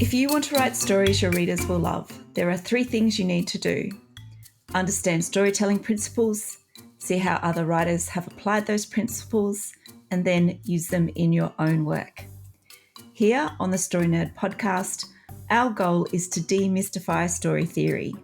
If you want to write stories your readers will love, there are 3 things you need to do. Understand storytelling principles, see how other writers have applied those principles, and then use them in your own work. Here on the Story Nerd podcast, our goal is to demystify story theory.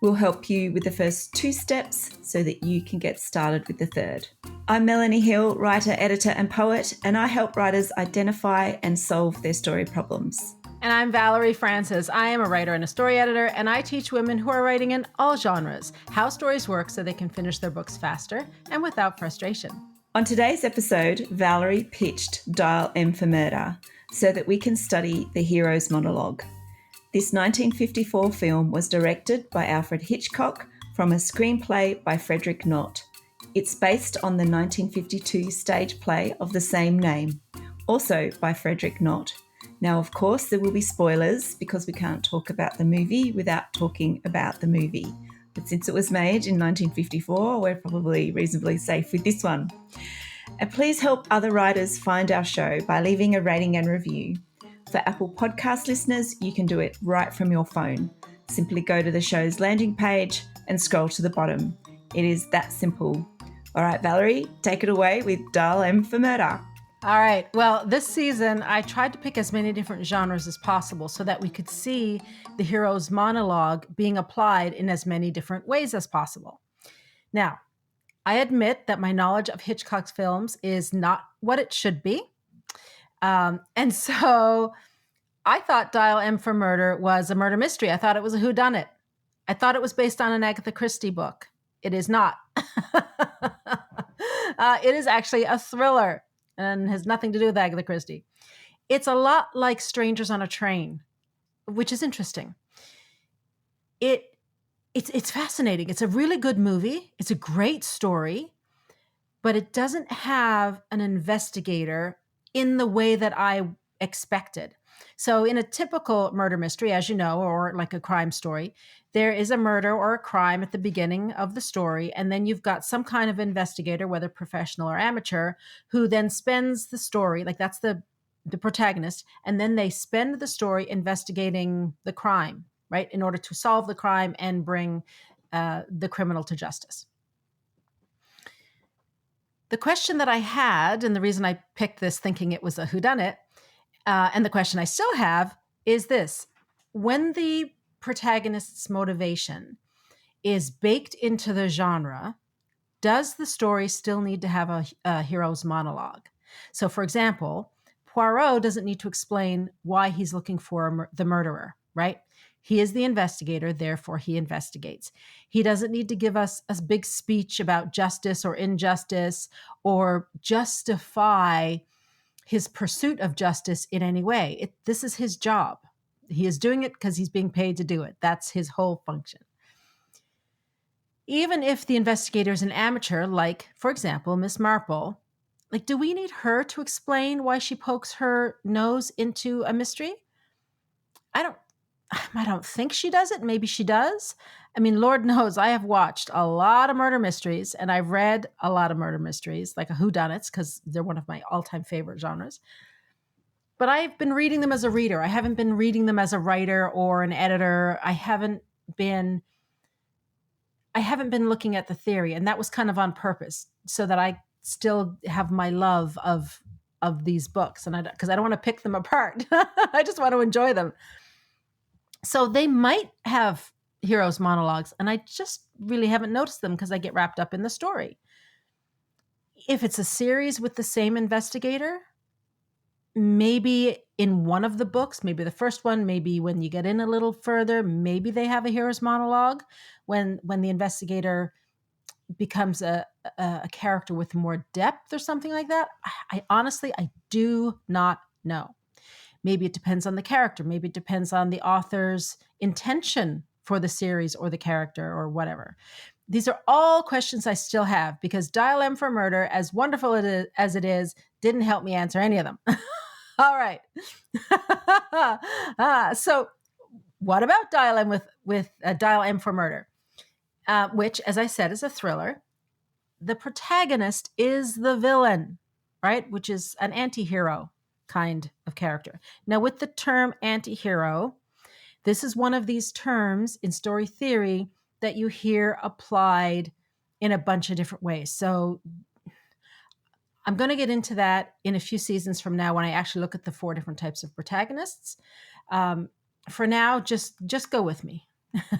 We'll help you with the first 2 steps so that you can get started with the third. I'm Melanie Hill, writer, editor, and poet, and I help writers identify and solve their story problems. And I'm Valerie Francis. I am a writer and a story editor, and I teach women who are writing in all genres how stories work so they can finish their books faster and without frustration. On today's episode, Valerie pitched Dial M for Murder so that we can study the hero's monologue. This 1954 film was directed by Alfred Hitchcock from a screenplay by Frederick Knott. It's based on the 1952 stage play of the same name, also by Frederick Knott. Now, of course, there will be spoilers because we can't talk about the movie without talking about the movie. But since it was made in 1954, we're probably reasonably safe with this one. And please help other writers find our show by leaving a rating and review. For Apple Podcast listeners, you can do it right from your phone. Simply go to the show's landing page and scroll to the bottom. It is that simple. All right, Valerie, take it away with Dial M for Murder. All right. Well, this season, I tried to pick as many different genres as possible so that we could see the hero's monologue being applied in as many different ways as possible. Now, I admit that my knowledge of Hitchcock's films is not what it should be. And so I thought Dial M for Murder was a murder mystery. I thought it was a whodunit. I thought it was based on an Agatha Christie book. It is not. It is actually a thriller and has nothing to do with Agatha Christie. It's a lot like Strangers on a Train, which is interesting. It's fascinating. It's a really good movie. It's a great story, but it doesn't have an investigator in the way that I expected. So in a typical murder mystery, as you know, or like a crime story, there is a murder or a crime at the beginning of the story, and then you've got some kind of investigator, whether professional or amateur, who then spends the story, like that's the protagonist, and then they spend the story investigating the crime, right, in order to solve the crime and bring the criminal to justice. The question that I had, and the reason I picked this thinking it was a whodunit, and the question I still have is this: when the protagonist's motivation is baked into the genre, does the story still need to have a hero's monologue? So, for example, Poirot doesn't need to explain why he's looking for the murderer, right? He is the investigator, therefore he investigates. He doesn't need to give us a big speech about justice or injustice or justify his pursuit of justice in any way. This is his job. He is doing it because he's being paid to do it. That's his whole function. Even if the investigator is an amateur, like, for example, Miss Marple, like, do we need her to explain why she pokes her nose into a mystery? I don't think she does it. Maybe she does. I mean, Lord knows I have watched a lot of murder mysteries and I've read a lot of murder mysteries, like a whodunits, because they're one of my all-time favorite genres. But I've been reading them as a reader. I haven't been reading them as a writer or an editor. I haven't been looking at the theory, and that was kind of on purpose so that I still have my love of these books, and because I don't want to pick them apart. I just want to enjoy them. So they might have heroes' monologues, and I just really haven't noticed them because I get wrapped up in the story. If it's a series with the same investigator, maybe in one of the books, maybe the first one, maybe when you get in a little further, maybe they have a hero's monologue when the investigator becomes a character with more depth or something like that. I honestly do not know. Maybe it depends on the character. Maybe it depends on the author's intention for the series or the character or whatever. These are all questions I still have because Dial M for Murder, as wonderful as it is, didn't help me answer any of them. All right. So what about Dial M with Dial M for Murder, which, as I said, is a thriller. The protagonist is the villain, right? Which is an anti-hero kind of character. Now, with the term anti-hero, this is one of these terms in story theory that you hear applied in a bunch of different ways. So I'm going to get into that in a few seasons from now when I actually look at the 4 different types of protagonists. For now, just go with me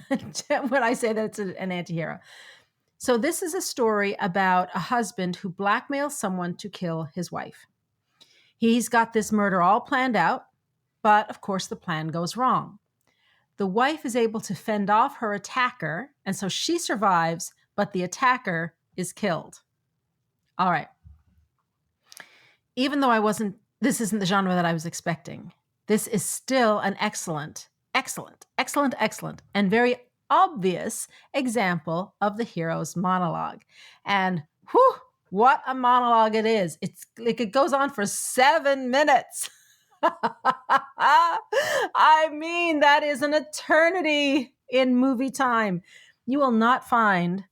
when I say that it's an anti-hero. So this is a story about a husband who blackmails someone to kill his wife. He's got this murder all planned out, but of course the plan goes wrong. The wife is able to fend off her attacker, and so she survives, but the attacker is killed. All right. Even though this isn't the genre that I was expecting, this is still an excellent, and very obvious example of the hero's monologue. And whew, what a monologue it is. It's like it goes on for 7 minutes. I mean, that is an eternity in movie time. You will not find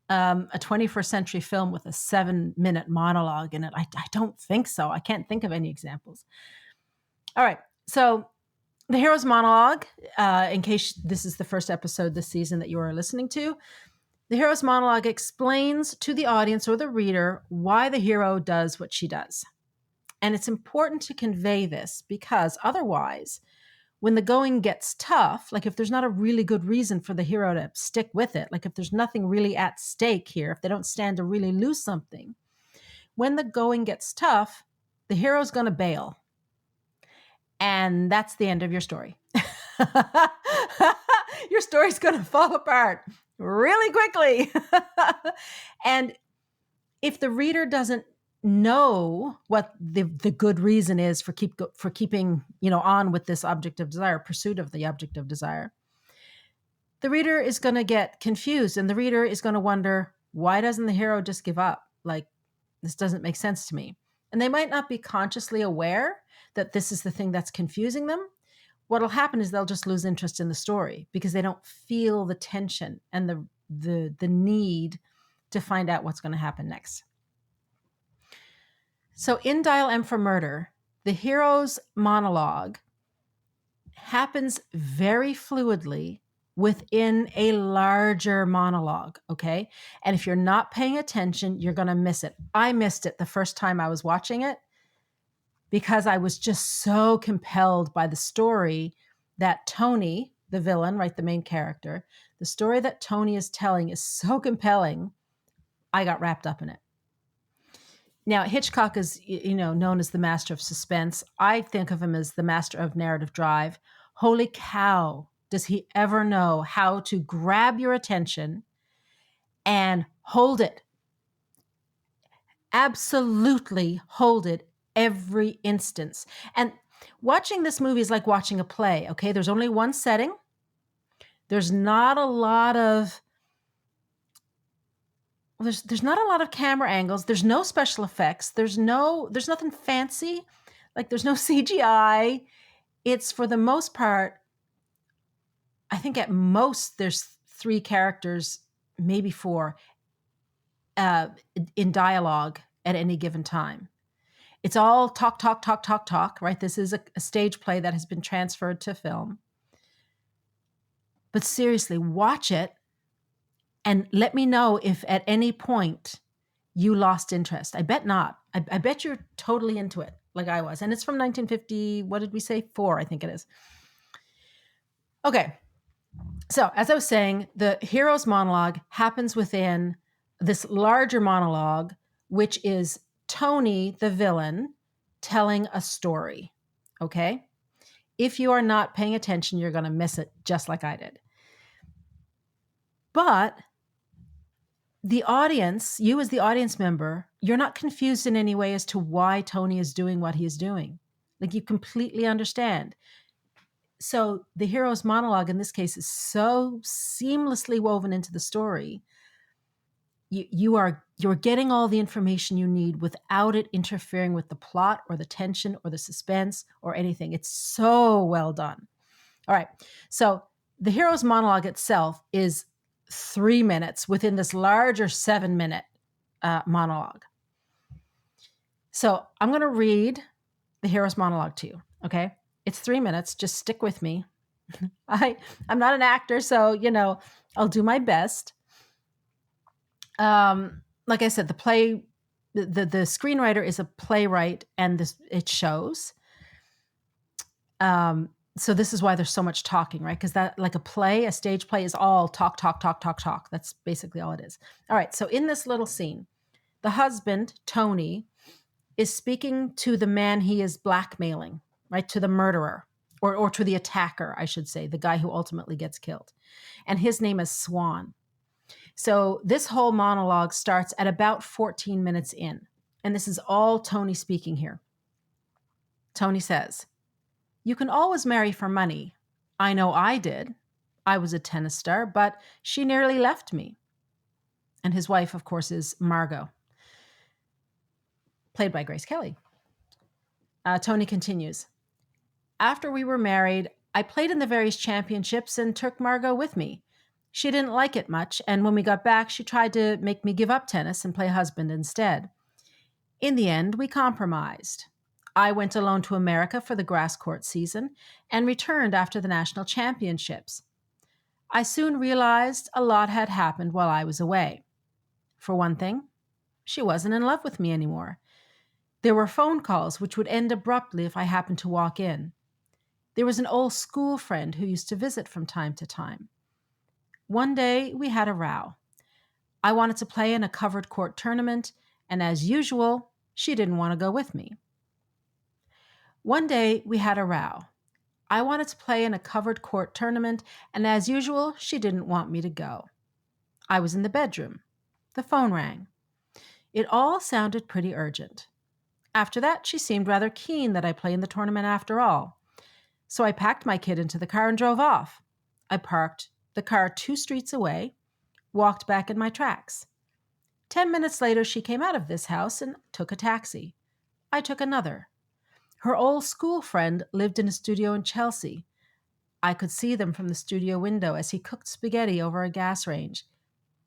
a 21st century film with a 7-minute monologue in it. I don't think so. I can't think of any examples. All right. So the hero's monologue, in case this is the first episode this season that you are listening to, the hero's monologue explains to the audience or the reader why the hero does what she does. And it's important to convey this because otherwise, when the going gets tough, like if there's not a really good reason for the hero to stick with it, like if there's nothing really at stake here, if they don't stand to really lose something, when the going gets tough, the hero's going to bail. And that's the end of your story. Your story's going to fall apart really quickly. And if the reader doesn't know what the good reason is for keeping on with this object of desire, pursuit of the object of desire, the reader is going to get confused, and the reader is going to wonder, why doesn't the hero just give up? Like, this doesn't make sense to me. And they might not be consciously aware that this is the thing that's confusing them. What'll happen is they'll just lose interest in the story because they don't feel the tension and the need to find out what's going to happen next. So in Dial M for Murder, the hero's monologue happens very fluidly within a larger monologue, okay? And if you're not paying attention, you're going to miss it. I missed it the first time I was watching it because I was just so compelled by the story that Tony, the villain, right, the main character, the story that Tony is telling is so compelling, I got wrapped up in it. Now, Hitchcock is, known as the master of suspense. I think of him as the master of narrative drive. Holy cow, does he ever know how to grab your attention and hold it? Absolutely hold it every instance. And watching this movie is like watching a play, okay? There's only one setting. There's not a lot of There's not a lot of camera angles. There's no special effects. There's nothing fancy. Like there's no CGI. It's for the most part, I think at most there's 3 characters, maybe 4, in dialogue at any given time. It's all talk, right? This is a stage play that has been transferred to film. But seriously, watch it. And let me know if at any point you lost interest. I bet not. I bet you're totally into it like I was. And it's from 1950, what did we say? 4, I think it is. Okay. So as I was saying, the hero's monologue happens within this larger monologue, which is Tony, the villain, telling a story. Okay. If you are not paying attention, you're going to miss it just like I did. But the audience, you as the audience member, you're not confused in any way as to why Tony is doing what he is doing. Like you completely understand. So the hero's monologue in this case is so seamlessly woven into the story. You're getting all the information you need without it interfering with the plot or the tension or the suspense or anything. It's so well done. All right. So the hero's monologue itself is 3 minutes within this larger 7-minute monologue. So I'm going to read the hero's monologue to you. Okay. It's 3 minutes. Just stick with me. I'm not an actor, so, I'll do my best. Like I said, the screenwriter is a playwright, and it shows. So this is why there's so much talking, right? Because that, like a stage play is all talk, talk, talk, talk, talk. That's basically all it is. All right. So in this little scene, the husband, Tony, is speaking to the man he is blackmailing, right? To the murderer, or to the attacker, I should say, the guy who ultimately gets killed. And his name is Swan. So this whole monologue starts at about 14 minutes in. And this is all Tony speaking here. Tony says, "You can always marry for money. I know I did. I was a tennis star, but she nearly left me." And his wife, of course, is Margot, played by Grace Kelly. Tony continues, "After we were married, I played in the various championships and took Margot with me. She didn't like it much, and when we got back, she tried to make me give up tennis and play husband instead. In the end, we compromised. I went alone to America for the grass court season and returned after the national championships. I soon realized a lot had happened while I was away. For one thing, she wasn't in love with me anymore. There were phone calls which would end abruptly if I happened to walk in. There was an old school friend who used to visit from time to time. One day, we had a row. I wanted to play in a covered court tournament, and as usual, she didn't want to go with me. One day, we had a row. I wanted to play in a covered court tournament, and as usual, she didn't want me to go. I was in the bedroom. The phone rang. It all sounded pretty urgent. After that, she seemed rather keen that I play in the tournament after all. So I packed my kid into the car and drove off. I parked the car 2 streets away, walked back in my tracks. 10 minutes later, she came out of this house and took a taxi. I took another. Her old school friend lived in a studio in Chelsea. I could see them from the studio window as he cooked spaghetti over a gas range.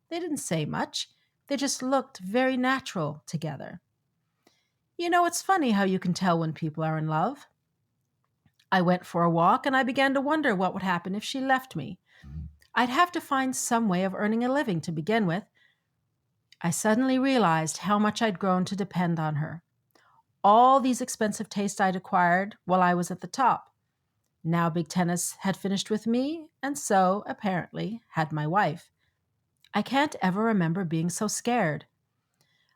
They didn't say much. They just looked very natural together. It's funny how you can tell when people are in love. I went for a walk and I began to wonder what would happen if she left me. I'd have to find some way of earning a living to begin with. I suddenly realized how much I'd grown to depend on her. All these expensive tastes I'd acquired while I was at the top. Now big tennis had finished with me, and so, apparently, had my wife. I can't ever remember being so scared.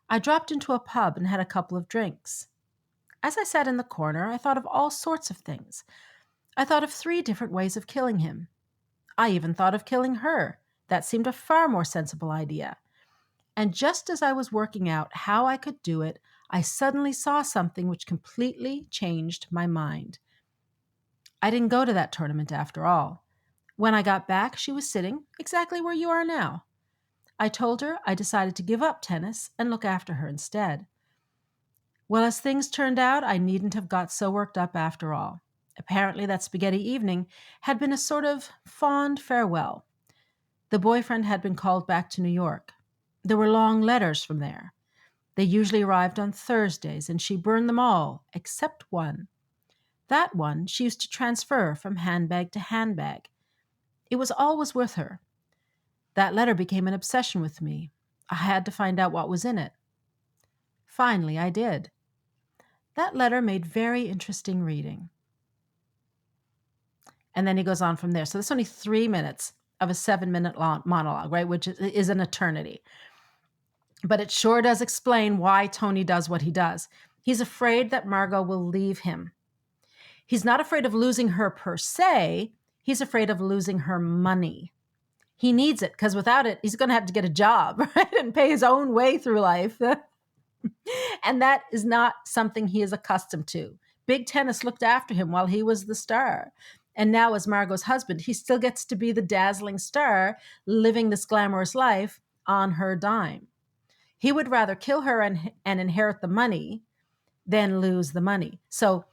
I dropped into a pub and had a couple of drinks. As I sat in the corner, I thought of all sorts of things. I thought of 3 different ways of killing him. I even thought of killing her. That seemed a far more sensible idea. And just as I was working out how I could do it, I suddenly saw something which completely changed my mind. I didn't go to that tournament after all. When I got back, she was sitting exactly where you are now. I told her I decided to give up tennis and look after her instead. Well, as things turned out, I needn't have got so worked up after all. Apparently, that spaghetti evening had been a sort of fond farewell. The boyfriend had been called back to New York. There were long letters from there. They usually arrived on Thursdays, and she burned them all, except one. That one she used to transfer from handbag to handbag. It was always with her. That letter became an obsession with me. I had to find out what was in it. Finally, I did. That letter made very interesting reading. And then he goes on from there. So that's only 3 minutes of a 7-minute long monologue, right? Which is an eternity. But it sure does explain why Tony does what he does. He's afraid that Margot will leave him. He's not afraid of losing her per se. He's afraid of losing her money. He needs it because without it, he's going to have to get a job, right? And pay his own way through life. And that is not something he is accustomed to. Big tennis looked after him while he was the star. And now as Margot's husband, he still gets to be the dazzling star living this glamorous life on her dime. He would rather kill her and inherit the money than lose the money. So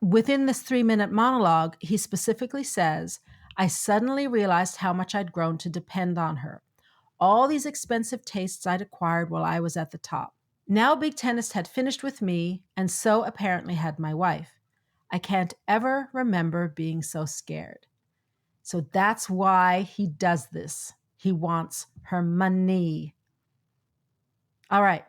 within this 3-minute monologue, he specifically says, I suddenly realized how much I'd grown to depend on her. All these expensive tastes I'd acquired while I was at the top. Now Big Tennis had finished with me, and so apparently had my wife. I can't ever remember being so scared. So that's why he does this. He wants her money. All right,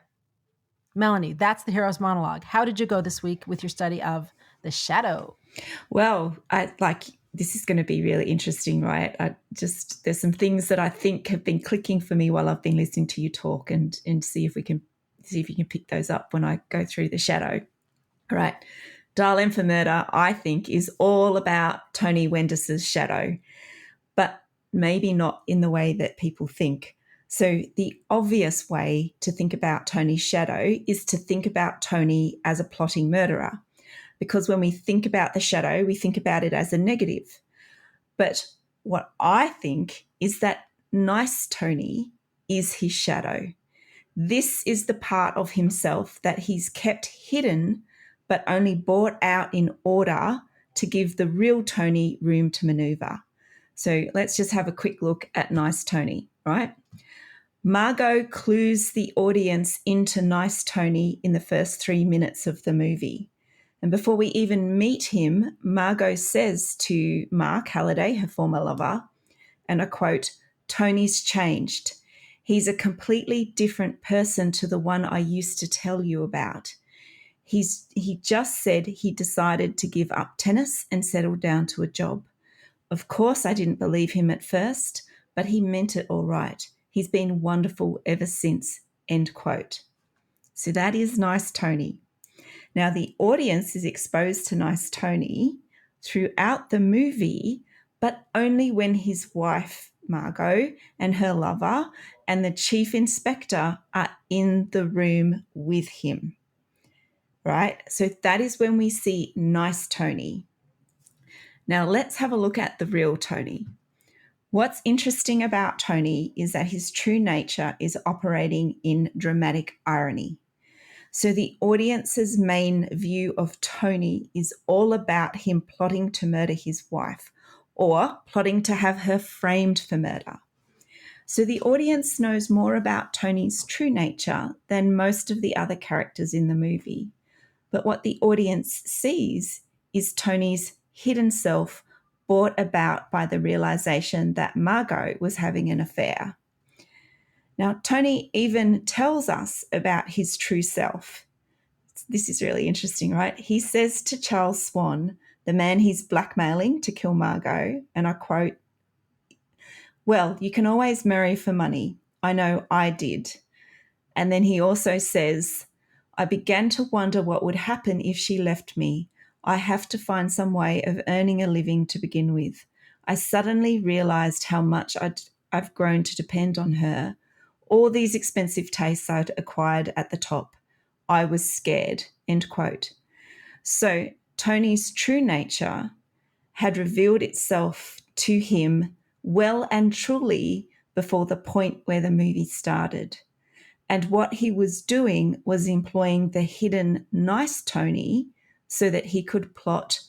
Melanie, that's the hero's monologue. How did you go this week with your study of The Shadow? Well, this is going to be really interesting, right? There's some things that I think have been clicking for me while I've been listening to you talk, and see if you can pick those up when I go through The Shadow. All right. Dial M for Murder, I think, is all about Tony Wendis's shadow, but maybe not in the way that people think. So the obvious way to think about Tony's shadow is to think about Tony as a plotting murderer, because when we think about the shadow, we think about it as a negative. But what I think is that nice Tony is his shadow. This is the part of himself that he's kept hidden, but only brought out in order to give the real Tony room to maneuver. So let's just have a quick look at nice Tony, right? Margot clues the audience into nice Tony in the first 3 minutes of the movie. And before we even meet him, Margot says to Mark Halliday, her former lover, and I quote, "Tony's changed. He's a completely different person to the one I used to tell you about. He just said he decided to give up tennis and settle down to a job. Of course, I didn't believe him at first, but he meant it all right. He's been wonderful ever since," end quote. So that is nice Tony. Now, the audience is exposed to nice Tony throughout the movie, but only when his wife, Margot, and her lover and the chief inspector are in the room with him, right? So that is when we see nice Tony. Now, let's have a look at the real Tony. What's interesting about Tony is that his true nature is operating in dramatic irony. So the audience's main view of Tony is all about him plotting to murder his wife or plotting to have her framed for murder. So the audience knows more about Tony's true nature than most of the other characters in the movie. But what the audience sees is Tony's hidden self brought about by the realization that Margot was having an affair. Now, Tony even tells us about his true self. This is really interesting, right? He says to Charles Swan, the man he's blackmailing to kill Margot, and I quote, "Well, you can always marry for money. I know I did." And then he also says, "I began to wonder what would happen if she left me. I have to find some way of earning a living to begin with. I suddenly realized how much I've grown to depend on her. All these expensive tastes I'd acquired at the top. I was scared," end quote. So Tony's true nature had revealed itself to him well and truly before the point where the movie started. And what he was doing was employing the hidden nice Tony so that he could plot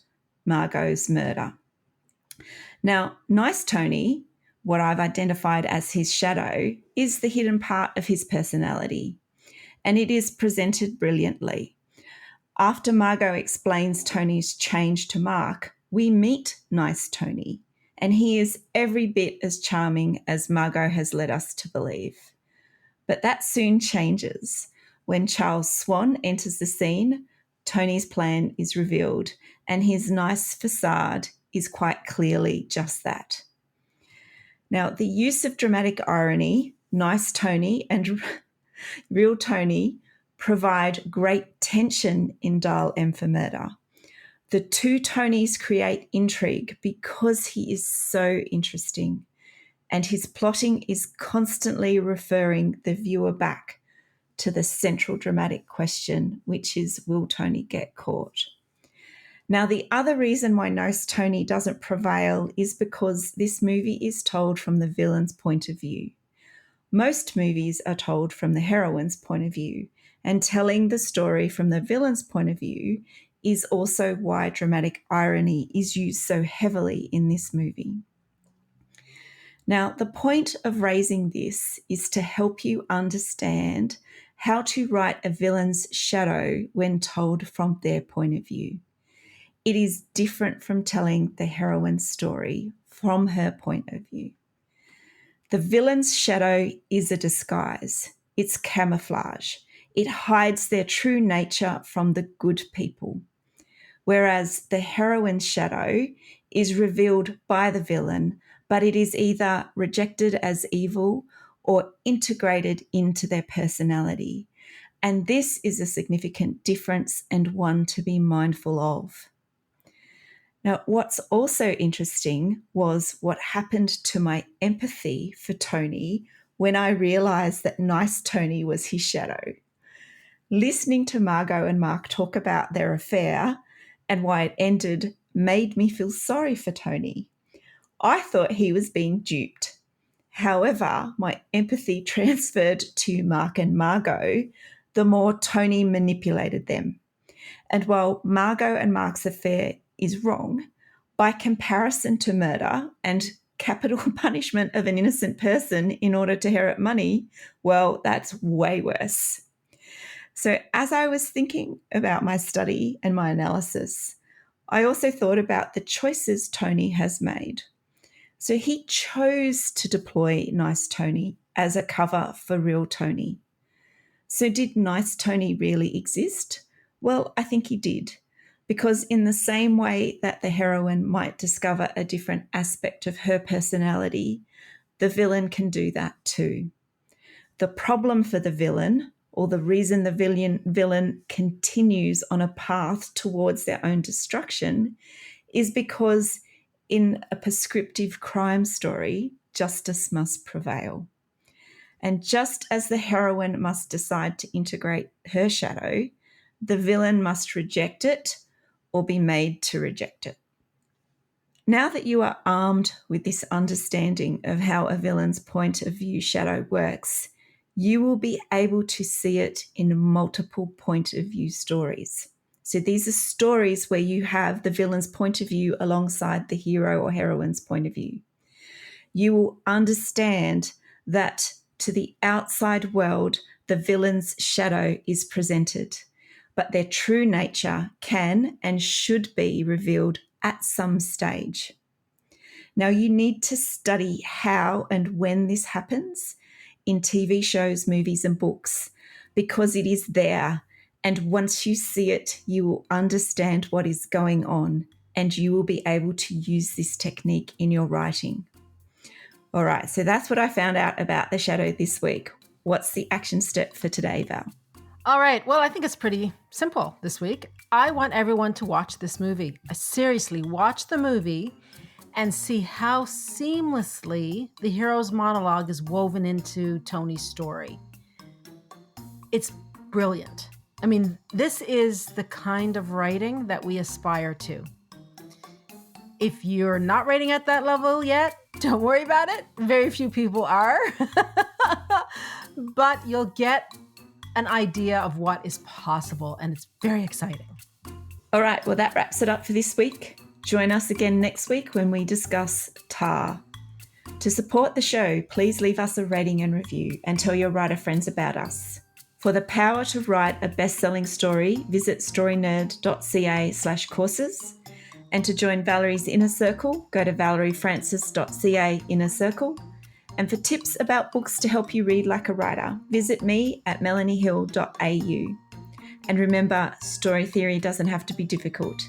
Margot's murder. Now, nice Tony, what I've identified as his shadow, is the hidden part of his personality, and it is presented brilliantly. After Margot explains Tony's change to Mark, we meet nice Tony, and he is every bit as charming as Margot has led us to believe. But that soon changes. When Charles Swan enters the scene, Tony's plan is revealed, and his nice facade is quite clearly just that. Now, the use of dramatic irony, nice Tony and real Tony provide great tension in Dial M for Murder. The two Tonys create intrigue because he is so interesting, and his plotting is constantly referring the viewer back to the central dramatic question, which is, will Tony get caught? Now, the other reason why Nice Tony doesn't prevail is because this movie is told from the villain's point of view. Most movies are told from the heroine's point of view, and telling the story from the villain's point of view is also why dramatic irony is used so heavily in this movie. Now, the point of raising this is to help you understand how to write a villain's shadow when told from their point of view. It is different from telling the heroine's story from her point of view. The villain's shadow is a disguise. It's camouflage. It hides their true nature from the good people. Whereas the heroine's shadow is revealed by the villain, but it is either rejected as evil or integrated into their personality. And this is a significant difference and one to be mindful of. Now, what's also interesting was what happened to my empathy for Tony when I realised that nice Tony was his shadow. Listening to Margot and Mark talk about their affair and why it ended made me feel sorry for Tony. I thought he was being duped. However, my empathy transferred to Mark and Margot the more Tony manipulated them. And while Margot and Mark's affair is wrong, by comparison to murder and capital punishment of an innocent person in order to inherit money, well, that's way worse. So as I was thinking about my study and my analysis, I also thought about the choices Tony has made. So he chose to deploy Nice Tony as a cover for Real Tony. So did Nice Tony really exist? Well, I think he did, because in the same way that the heroine might discover a different aspect of her personality, the villain can do that too. The problem for the villain, or the reason the villain continues on a path towards their own destruction, is because in a prescriptive crime story, justice must prevail. And just as the heroine must decide to integrate her shadow, the villain must reject it or be made to reject it. Now that you are armed with this understanding of how a villain's point of view shadow works, you will be able to see it in multiple point of view stories. So these are stories where you have the villain's point of view alongside the hero or heroine's point of view. You will understand that to the outside world, the villain's shadow is presented, but their true nature can and should be revealed at some stage. Now, you need to study how and when this happens in TV shows, movies, and books, because it is there. And once you see it, you will understand what is going on, and you will be able to use this technique in your writing. All right, so that's what I found out about the shadow this week. What's the action step for today, Val? All right. Well, I think it's pretty simple this week. I want everyone to watch this movie. Seriously, watch the movie and see how seamlessly the hero's monologue is woven into Tony's story. It's brilliant. I mean, this is the kind of writing that we aspire to. If you're not writing at that level yet, don't worry about it. Very few people are. But you'll get an idea of what is possible, and it's very exciting. All right, well, that wraps it up for this week. Join us again next week when we discuss Tar. To support the show, please leave us a rating and review and tell your writer friends about us. For the power to write a best-selling story, visit storynerd.ca/courses. And to join Valerie's Inner Circle, go to valeriefrancis.ca Inner Circle. And for tips about books to help you read like a writer, visit me at melaniehill.au. And remember, story theory doesn't have to be difficult.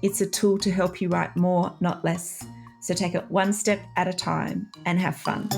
It's a tool to help you write more, not less. So take it one step at a time and have fun.